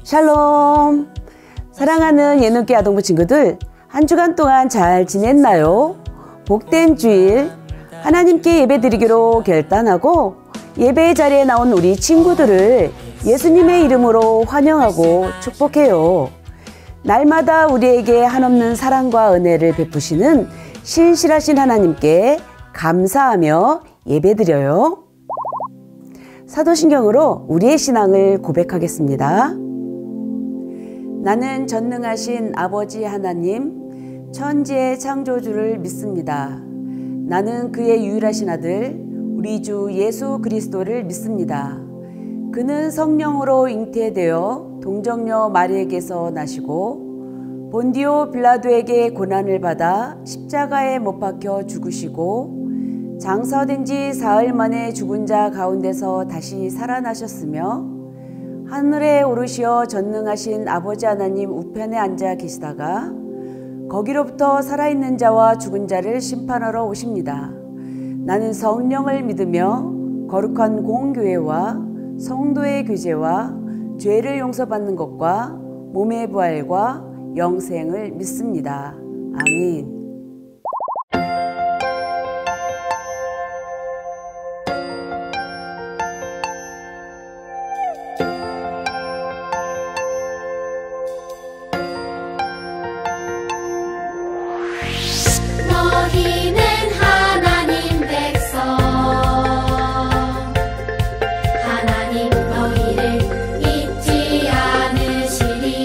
샬롬. 사랑하는 예능계 아동부 친구들, 한 주간 동안 잘 지냈나요? 복된 주일 하나님께 예배드리기로 결단하고 예배의 자리에 나온 우리 친구들을 예수님의 이름으로 환영하고 축복해요. 날마다 우리에게 한없는 사랑과 은혜를 베푸시는 신실하신 하나님께 감사하며 예배드려요. 사도신경으로 우리의 신앙을 고백하겠습니다. 나는 전능하신 아버지 하나님, 천지의 창조주를 믿습니다. 나는 그의 유일하신 아들, 우리 주 예수 그리스도를 믿습니다. 그는 성령으로 잉태되어 동정녀 마리에게서 나시고 본디오 빌라도에게 고난을 받아 십자가에 못 박혀 죽으시고 장사된 지 사흘 만에 죽은 자 가운데서 다시 살아나셨으며 하늘에 오르시어 전능하신 아버지 하나님 우편에 앉아 계시다가 거기로부터 살아있는 자와 죽은 자를 심판하러 오십니다. 나는 성령을 믿으며 거룩한 공교회와 성도의 교제와 죄를 용서받는 것과 몸의 부활과 영생을 믿습니다. 아멘. 너희는 하나님 백성, 하나님 너희를 잊지 않으시리.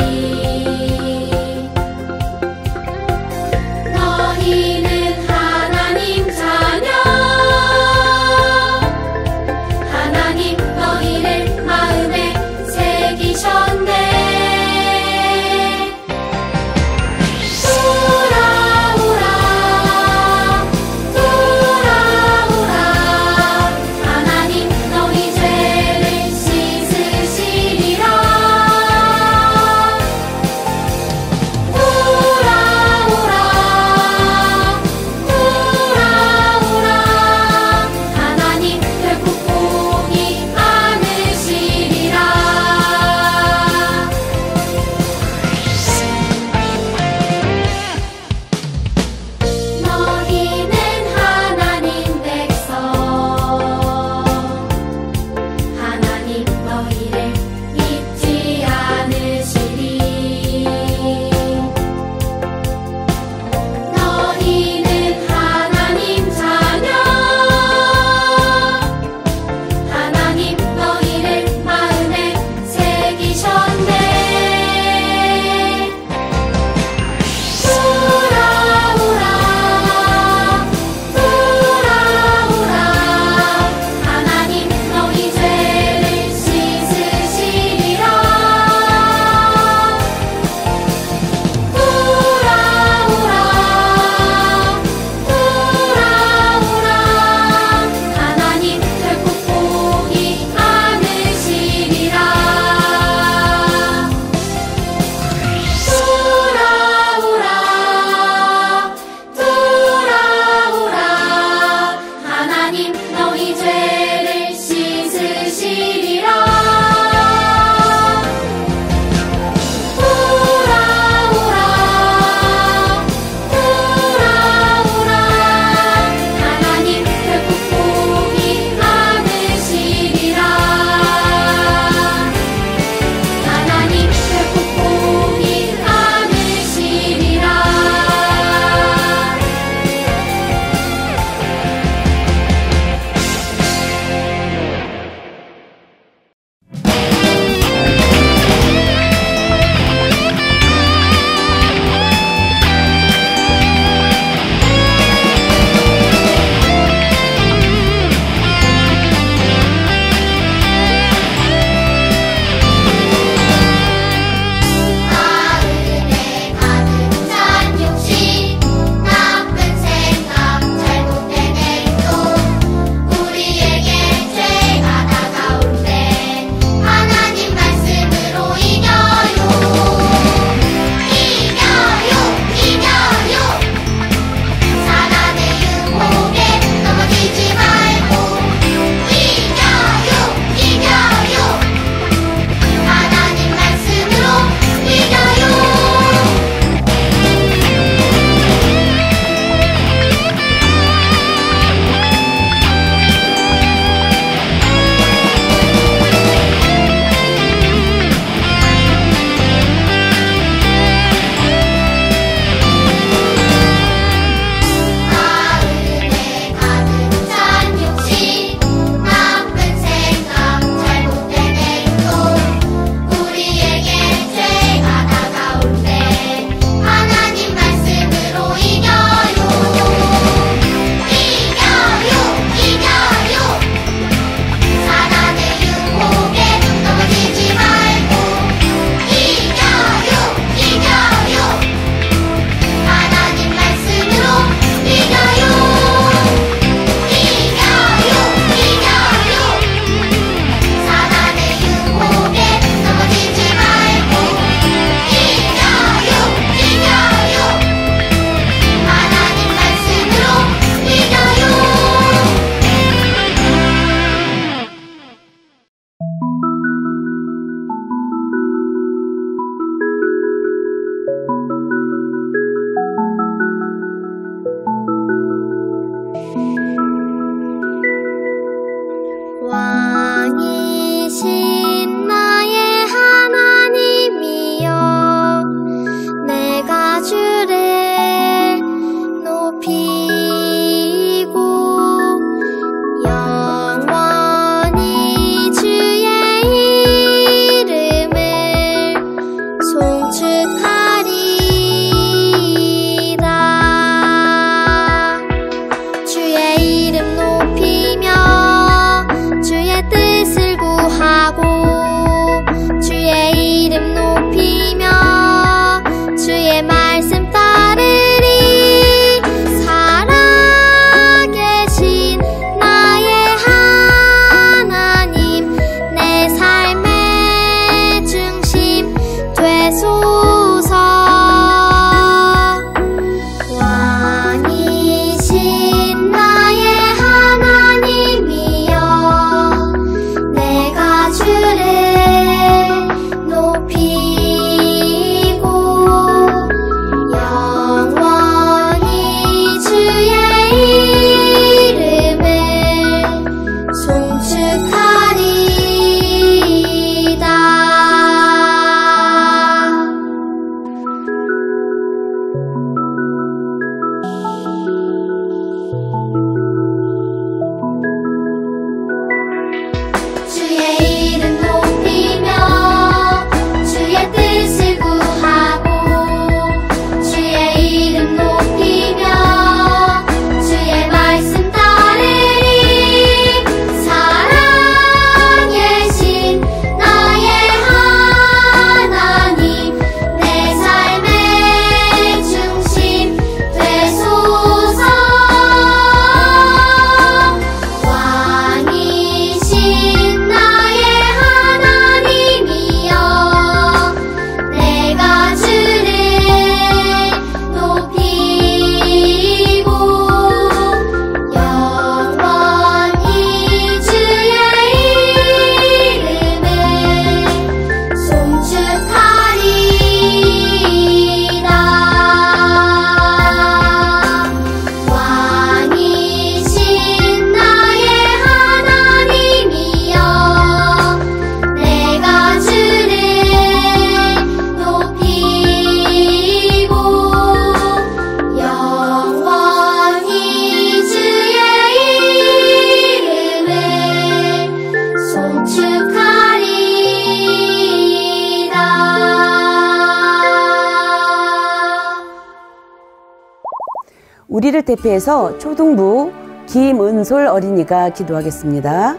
우리를 대표해서 초등부 김은솔 어린이가 기도하겠습니다.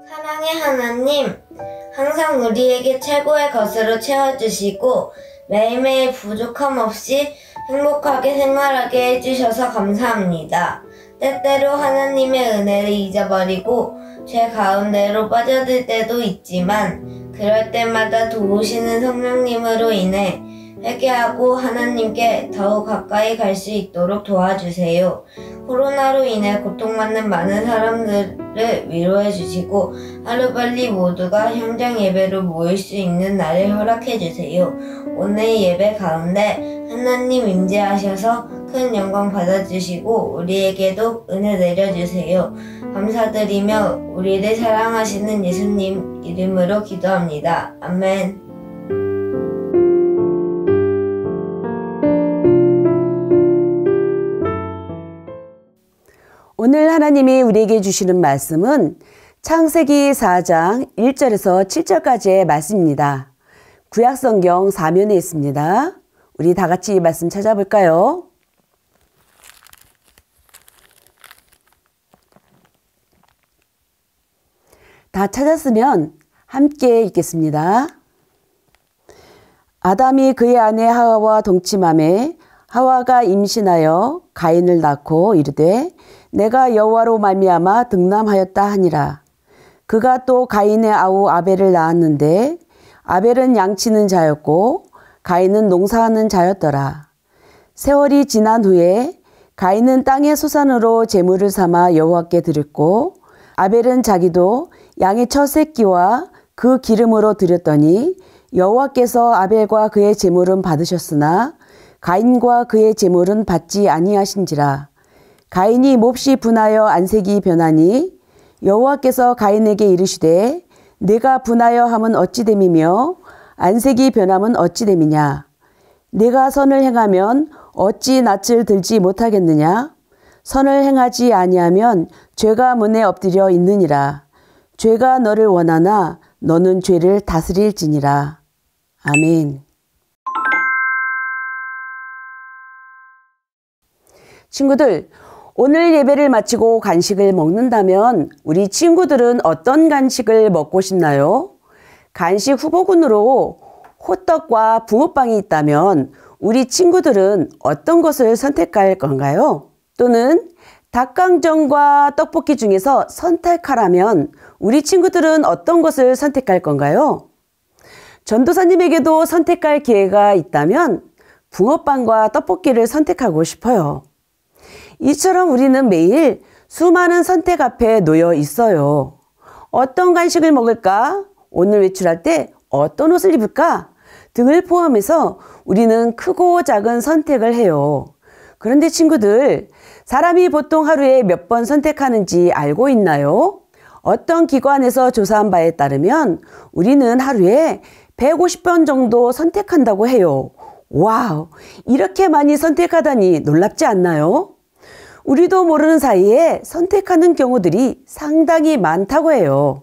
사랑의 하나님, 항상 우리에게 최고의 것으로 채워주시고 매일매일 부족함 없이 행복하게 생활하게 해주셔서 감사합니다. 때때로 하나님의 은혜를 잊어버리고 죄 가운데로 빠져들 때도 있지만 그럴 때마다 도우시는 성령님으로 인해 회개하고 하나님께 더욱 가까이 갈 수 있도록 도와주세요. 코로나로 인해 고통받는 많은 사람들을 위로해 주시고 하루빨리 모두가 현장 예배로 모일 수 있는 날을 허락해 주세요. 오늘 예배 가운데 하나님 임재하셔서 큰 영광 받아주시고 우리에게도 은혜 내려주세요. 감사드리며 우리를 사랑하시는 예수님 이름으로 기도합니다. 아멘. 오늘 하나님이 우리에게 주시는 말씀은 창세기 4장 1절에서 7절까지의 말씀입니다. 구약성경 4면에 있습니다. 우리 다 같이 이 말씀 찾아볼까요? 다 찾았으면 함께 읽겠습니다. 아담이 그의 아내 하와와 동침하매 하와가 임신하여 가인을 낳고 이르되 내가 여호와로 말미암아 등남하였다 하니라. 그가 또 가인의 아우 아벨을 낳았는데 아벨은 양치는 자였고 가인은 농사하는 자였더라. 세월이 지난 후에 가인은 땅의 소산으로 제물을 삼아 여호와께 드렸고 아벨은 자기도 양의 첫 새끼와 그 기름으로 드렸더니 여호와께서 아벨과 그의 제물은 받으셨으나 가인과 그의 제물은 받지 아니하신지라. 가인이 몹시 분하여 안색이 변하니 여호와께서 가인에게 이르시되 내가 분하여 함은 어찌 됨이며 안색이 변함은 어찌 됨이냐. 내가 선을 행하면 어찌 낯을 들지 못하겠느냐. 선을 행하지 아니하면 죄가 문에 엎드려 있느니라. 죄가 너를 원하나 너는 죄를 다스릴지니라. 아멘. 친구들, 오늘 예배를 마치고 간식을 먹는다면 우리 친구들은 어떤 간식을 먹고 싶나요? 간식 후보군으로 호떡과 붕어빵이 있다면 우리 친구들은 어떤 것을 선택할 건가요? 또는 닭강정과 떡볶이 중에서 선택하라면 우리 친구들은 어떤 것을 선택할 건가요? 전도사님에게도 선택할 기회가 있다면 붕어빵과 떡볶이를 선택하고 싶어요. 이처럼 우리는 매일 수많은 선택 앞에 놓여 있어요. 어떤 간식을 먹을까? 오늘 외출할 때 어떤 옷을 입을까? 등을 포함해서 우리는 크고 작은 선택을 해요. 그런데 친구들, 사람이 보통 하루에 몇 번 선택하는지 알고 있나요? 어떤 기관에서 조사한 바에 따르면 우리는 하루에 150번 정도 선택한다고 해요. 와우, 이렇게 많이 선택하다니 놀랍지 않나요? 우리도 모르는 사이에 선택하는 경우들이 상당히 많다고 해요.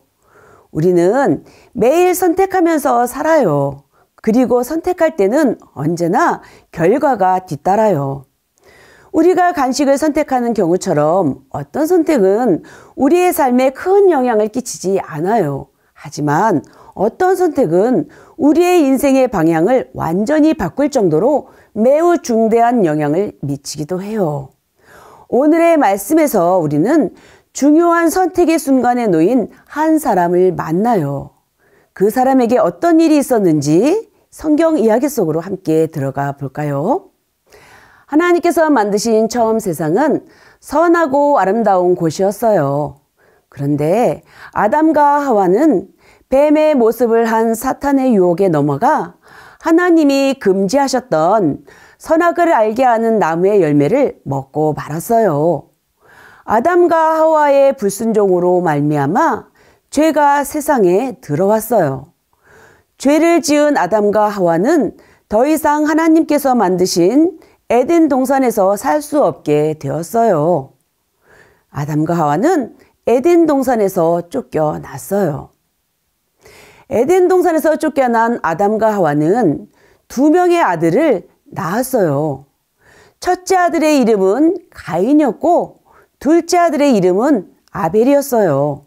우리는 매일 선택하면서 살아요. 그리고 선택할 때는 언제나 결과가 뒤따라요. 우리가 간식을 선택하는 경우처럼 어떤 선택은 우리의 삶에 큰 영향을 끼치지 않아요. 하지만 어떤 선택은 우리의 인생의 방향을 완전히 바꿀 정도로 매우 중대한 영향을 미치기도 해요. 오늘의 말씀에서 우리는 중요한 선택의 순간에 놓인 한 사람을 만나요. 그 사람에게 어떤 일이 있었는지 성경 이야기 속으로 함께 들어가 볼까요? 하나님께서 만드신 처음 세상은 선하고 아름다운 곳이었어요. 그런데 아담과 하와는 뱀의 모습을 한 사탄의 유혹에 넘어가 하나님이 금지하셨던 선악을 알게 하는 나무의 열매를 먹고 말았어요. 아담과 하와의 불순종으로 말미암아 죄가 세상에 들어왔어요. 죄를 지은 아담과 하와는 더 이상 하나님께서 만드신 에덴 동산에서 살 수 없게 되었어요. 아담과 하와는 에덴 동산에서 쫓겨났어요. 에덴 동산에서 쫓겨난 아담과 하와는 2명의 아들을 낳았어요. 첫째 아들의 이름은 가인이었고 둘째 아들의 이름은 아벨이었어요.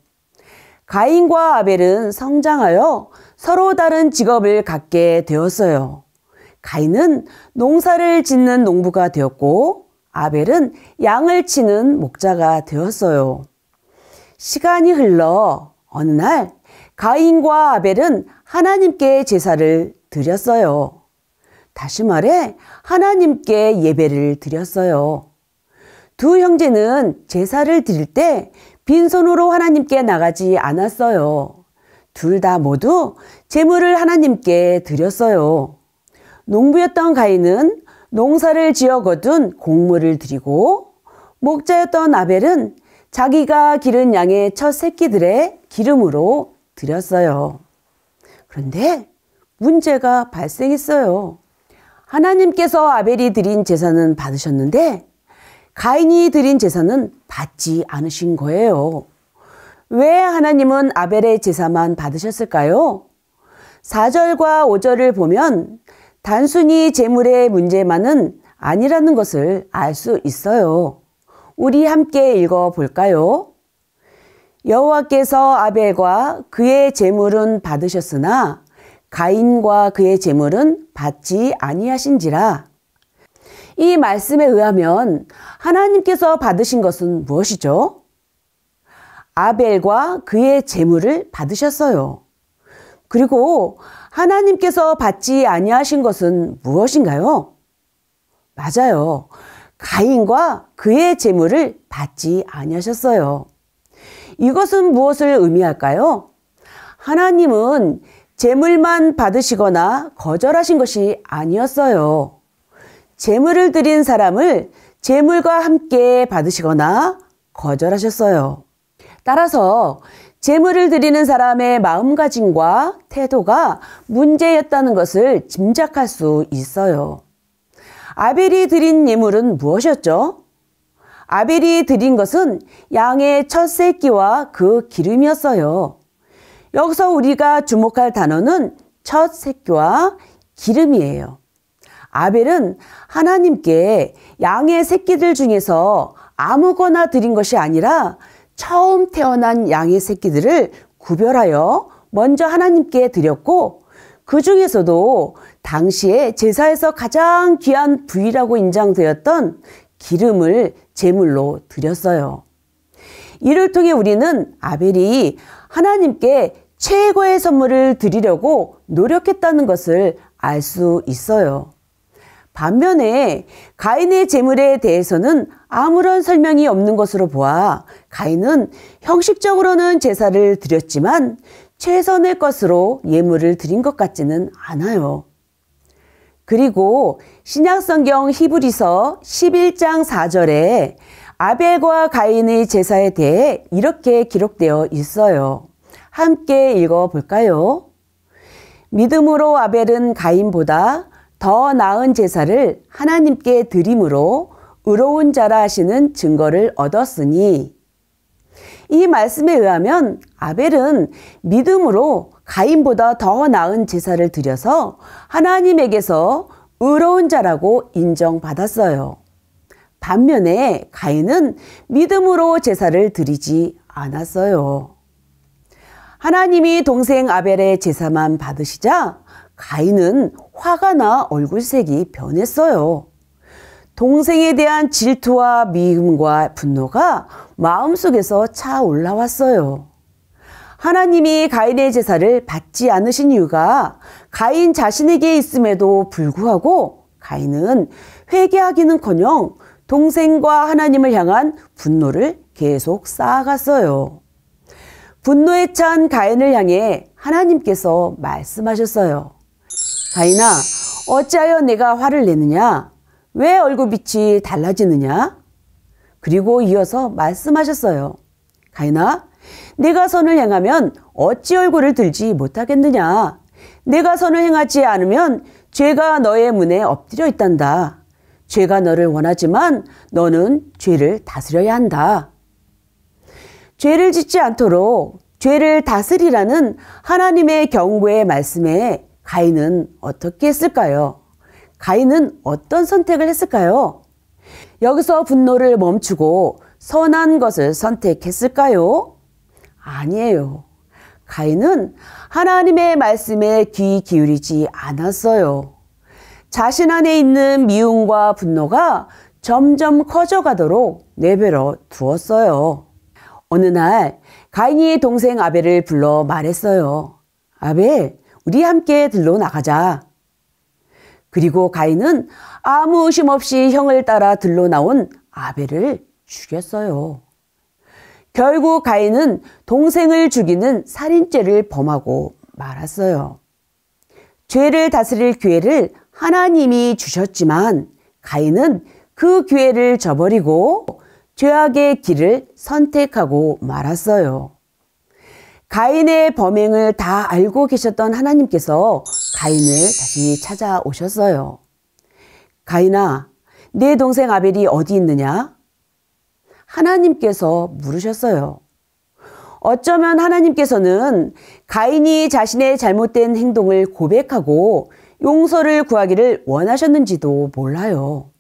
가인과 아벨은 성장하여 서로 다른 직업을 갖게 되었어요. 가인은 농사를 짓는 농부가 되었고 아벨은 양을 치는 목자가 되었어요. 시간이 흘러 어느 날 가인과 아벨은 하나님께 제사를 드렸어요. 다시 말해 하나님께 예배를 드렸어요. 두 형제는 제사를 드릴 때 빈손으로 하나님께 나가지 않았어요. 둘 다 모두 제물을 하나님께 드렸어요. 농부였던 가인은 농사를 지어 거둔 곡물을 드리고 목자였던 아벨은 자기가 기른 양의 첫 새끼들의 기름으로 드렸어요. 그런데 문제가 발생했어요. 하나님께서 아벨이 드린 제사는 받으셨는데 가인이 드린 제사는 받지 않으신 거예요. 왜 하나님은 아벨의 제사만 받으셨을까요? 4절과 5절을 보면 단순히 제물의 문제만은 아니라는 것을 알 수 있어요. 우리 함께 읽어볼까요? 여호와께서 아벨과 그의 제물은 받으셨으나 가인과 그의 제물은 받지 아니하신지라. 이 말씀에 의하면 하나님께서 받으신 것은 무엇이죠? 아벨과 그의 제물을 받으셨어요. 그리고 하나님께서 받지 아니하신 것은 무엇인가요? 맞아요. 가인과 그의 제물을 받지 아니하셨어요. 이것은 무엇을 의미할까요? 하나님은 제물만 받으시거나 거절하신 것이 아니었어요. 제물을 드린 사람을 제물과 함께 받으시거나 거절하셨어요. 따라서 제물을 드리는 사람의 마음가짐과 태도가 문제였다는 것을 짐작할 수 있어요. 아벨이 드린 예물은 무엇이었죠? 아벨이 드린 것은 양의 첫 새끼와 그 기름이었어요. 여기서 우리가 주목할 단어는 첫 새끼와 기름이에요. 아벨은 하나님께 양의 새끼들 중에서 아무거나 드린 것이 아니라 처음 태어난 양의 새끼들을 구별하여 먼저 하나님께 드렸고 그 중에서도 당시에 제사에서 가장 귀한 부위라고 인정되었던 기름을 제물로 드렸어요. 이를 통해 우리는 아벨이 하나님께 최고의 선물을 드리려고 노력했다는 것을 알 수 있어요. 반면에 가인의 제물에 대해서는 아무런 설명이 없는 것으로 보아 가인은 형식적으로는 제사를 드렸지만 최선의 것으로 예물을 드린 것 같지는 않아요. 그리고 신약성경 히브리서 11장 4절에 아벨과 가인의 제사에 대해 이렇게 기록되어 있어요. 함께 읽어볼까요? 믿음으로 아벨은 가인보다 더 나은 제사를 하나님께 드림으로 의로운 자라 하시는 증거를 얻었으니. 이 말씀에 의하면 아벨은 믿음으로 가인보다 더 나은 제사를 드려서 하나님에게서 의로운 자라고 인정받았어요. 반면에 가인은 믿음으로 제사를 드리지 않았어요. 하나님이 동생 아벨의 제사만 받으시자 가인은 화가 나 얼굴색이 변했어요. 동생에 대한 질투와 미움과 분노가 마음속에서 차 올라왔어요. 하나님이 가인의 제사를 받지 않으신 이유가 가인 자신에게 있음에도 불구하고 가인은 회개하기는커녕 동생과 하나님을 향한 분노를 계속 쌓아갔어요. 분노에 찬 가인을 향해 하나님께서 말씀하셨어요. 가인아, 어찌하여 내가 화를 내느냐? 왜 얼굴빛이 달라지느냐? 그리고 이어서 말씀하셨어요. 가인아, 내가 선을 행하면 어찌 얼굴을 들지 못하겠느냐? 내가 선을 행하지 않으면 죄가 너의 문에 엎드려 있단다. 죄가 너를 원하지만 너는 죄를 다스려야 한다. 죄를 짓지 않도록 죄를 다스리라는 하나님의 경고의 말씀에 가인은 어떻게 했을까요? 가인은 어떤 선택을 했을까요? 여기서 분노를 멈추고 선한 것을 선택했을까요? 아니에요. 가인은 하나님의 말씀에 귀 기울이지 않았어요. 자신 안에 있는 미움과 분노가 점점 커져가도록 내버려 두었어요. 어느 날 가인이 동생 아벨을 불러 말했어요. 아벨, 우리 함께 들러 나가자. 그리고 가인은 아무 의심 없이 형을 따라 들러 나온 아벨을 죽였어요. 결국 가인은 동생을 죽이는 살인죄를 범하고 말았어요. 죄를 다스릴 기회를 하나님이 주셨지만 가인은 그 기회를 저버리고 죄악의 길을 선택하고 말았어요. 가인의 범행을 다 알고 계셨던 하나님께서 가인을 다시 찾아오셨어요. 가인아, 내 동생 아벨이 어디 있느냐? 하나님께서 물으셨어요. 어쩌면 하나님께서는 가인이 자신의 잘못된 행동을 고백하고 용서를 구하기를 원하셨는지도 몰라요.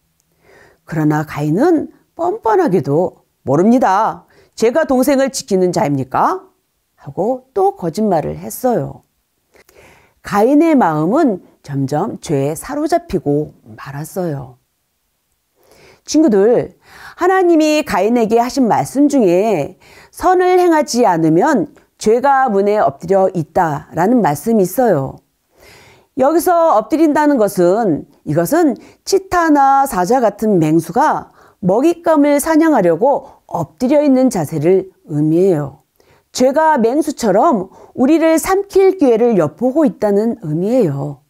그러나 가인은 뻔뻔하게도 모릅니다. 제가 동생을 지키는 자입니까? 하고 또 거짓말을 했어요. 가인의 마음은 점점 죄에 사로잡히고 말았어요. 친구들, 하나님이 가인에게 하신 말씀 중에 선을 행하지 않으면 죄가 문에 엎드려 있다라는 말씀이 있어요. 여기서 엎드린다는 것은 이것은 치타나 사자 같은 맹수가 먹잇감을 사냥하려고 엎드려 있는 자세를 의미해요. 죄가 맹수처럼 우리를 삼킬 기회를 엿보고 있다는 의미예요.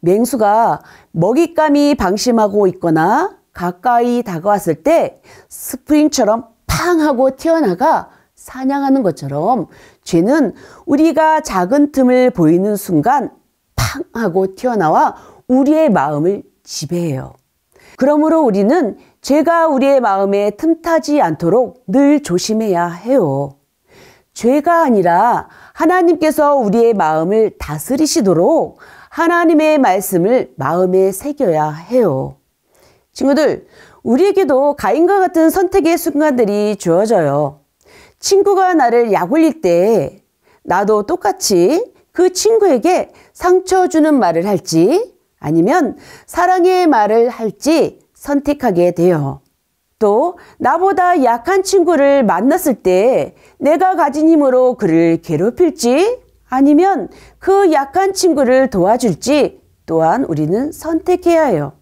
맹수가 먹잇감이 방심하고 있거나 가까이 다가왔을 때 스프링처럼 팡 하고 튀어나가 사냥하는 것처럼 죄는 우리가 작은 틈을 보이는 순간 팡 하고 튀어나와 우리의 마음을 지배해요. 그러므로 우리는 죄가 우리의 마음에 틈타지 않도록 늘 조심해야 해요. 죄가 아니라 하나님께서 우리의 마음을 다스리시도록 하나님의 말씀을 마음에 새겨야 해요. 친구들, 우리에게도 가인과 같은 선택의 순간들이 주어져요. 친구가 나를 약올릴 때 나도 똑같이 그 친구에게 상처 주는 말을 할지 아니면 사랑의 말을 할지 선택하게 돼요. 또 나보다 약한 친구를 만났을 때 내가 가진 힘으로 그를 괴롭힐지 아니면 그 약한 친구를 도와줄지 또한 우리는 선택해야 해요.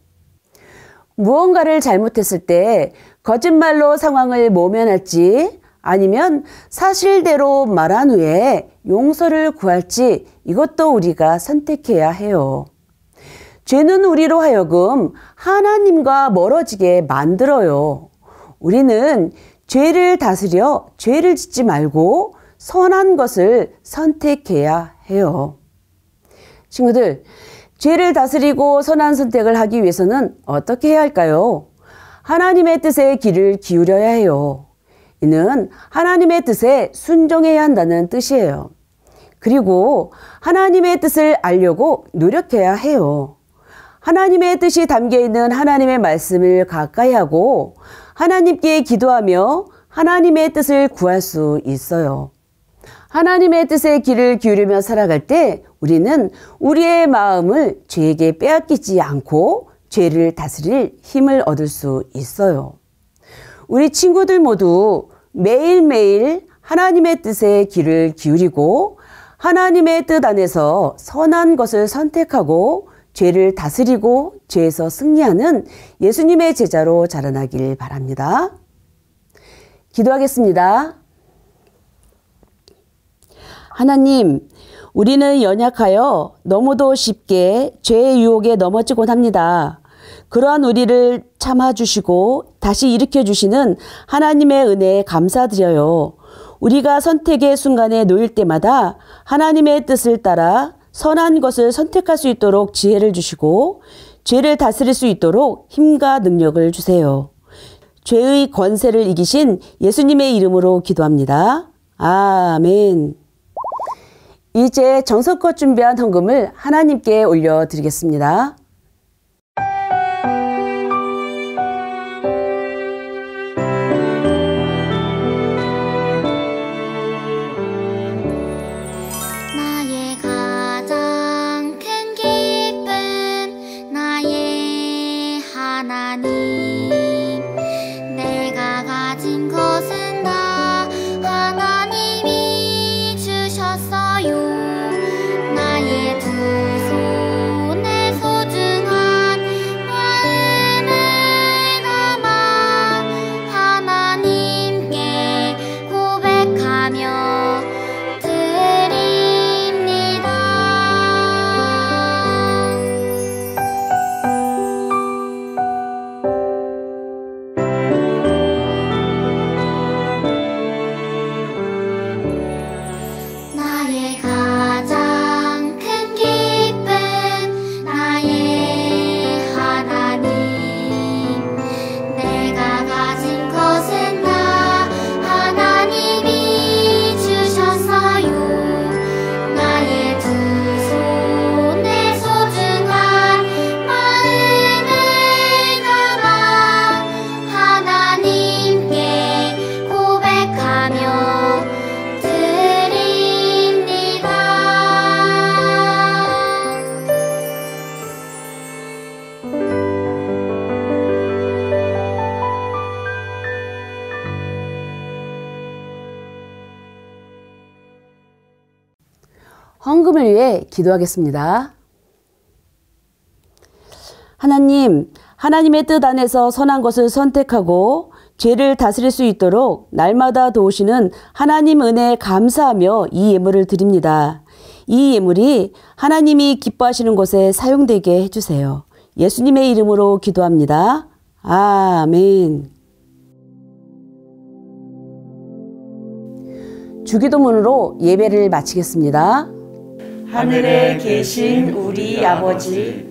무언가를 잘못했을 때 거짓말로 상황을 모면할지 아니면 사실대로 말한 후에 용서를 구할지 이것도 우리가 선택해야 해요. 죄는 우리로 하여금 하나님과 멀어지게 만들어요. 우리는 죄를 다스려 죄를 짓지 말고 선한 것을 선택해야 해요. 친구들, 죄를 다스리고 선한 선택을 하기 위해서는 어떻게 해야 할까요? 하나님의 뜻에 귀를 기울여야 해요. 이는 하나님의 뜻에 순종해야 한다는 뜻이에요. 그리고 하나님의 뜻을 알려고 노력해야 해요. 하나님의 뜻이 담겨있는 하나님의 말씀을 가까이 하고 하나님께 기도하며 하나님의 뜻을 구할 수 있어요. 하나님의 뜻에 귀를 기울이며 살아갈 때 우리는 우리의 마음을 죄에게 빼앗기지 않고 죄를 다스릴 힘을 얻을 수 있어요. 우리 친구들 모두 매일매일 하나님의 뜻에 귀를 기울이고 하나님의 뜻 안에서 선한 것을 선택하고 죄를 다스리고 죄에서 승리하는 예수님의 제자로 자라나길 바랍니다. 기도하겠습니다. 하나님, 우리는 연약하여 너무도 쉽게 죄의 유혹에 넘어지곤 합니다. 그러한 우리를 참아주시고 다시 일으켜주시는 하나님의 은혜에 감사드려요. 우리가 선택의 순간에 놓일 때마다 하나님의 뜻을 따라 선한 것을 선택할 수 있도록 지혜를 주시고 죄를 다스릴 수 있도록 힘과 능력을 주세요. 죄의 권세를 이기신 예수님의 이름으로 기도합니다. 아멘. 이제 정성껏 준비한 헌금을 하나님께 올려드리겠습니다. 헌금을 위해 기도하겠습니다. 하나님, 하나님의 뜻 안에서 선한 것을 선택하고 죄를 다스릴 수 있도록 날마다 도우시는 하나님 은혜에 감사하며 이 예물을 드립니다. 이 예물이 하나님이 기뻐하시는 곳에 사용되게 해주세요. 예수님의 이름으로 기도합니다. 아멘. 주기도문으로 예배를 마치겠습니다. 하늘에 계신 우리 아버지,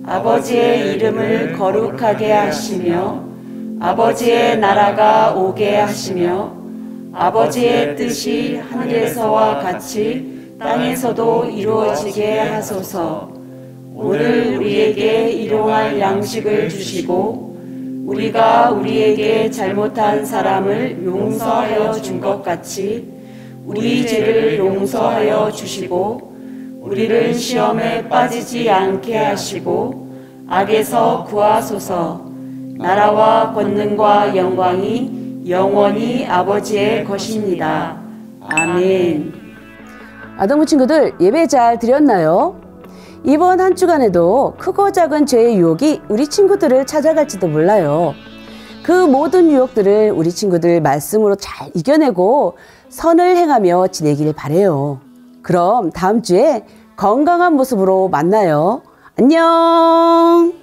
아버지의 이름을 거룩하게 하시며 아버지의 나라가 오게 하시며 아버지의 뜻이 하늘에서와 같이 땅에서도 이루어지게 하소서. 오늘 우리에게 일용할 양식을 주시고 우리가 우리에게 잘못한 사람을 용서하여 준 것 같이 우리 죄를 용서하여 주시고 우리를 시험에 빠지지 않게 하시고 악에서 구하소서. 나라와 권능과 영광이 영원히 아버지의 것입니다. 아멘. 아동부 친구들, 예배 잘 드렸나요? 이번 한 주간에도 크고 작은 죄의 유혹이 우리 친구들을 찾아갈지도 몰라요. 그 모든 유혹들을 우리 친구들 말씀으로 잘 이겨내고 선을 행하며 지내길 바래요. 그럼 다음 주에 건강한 모습으로 만나요. 안녕.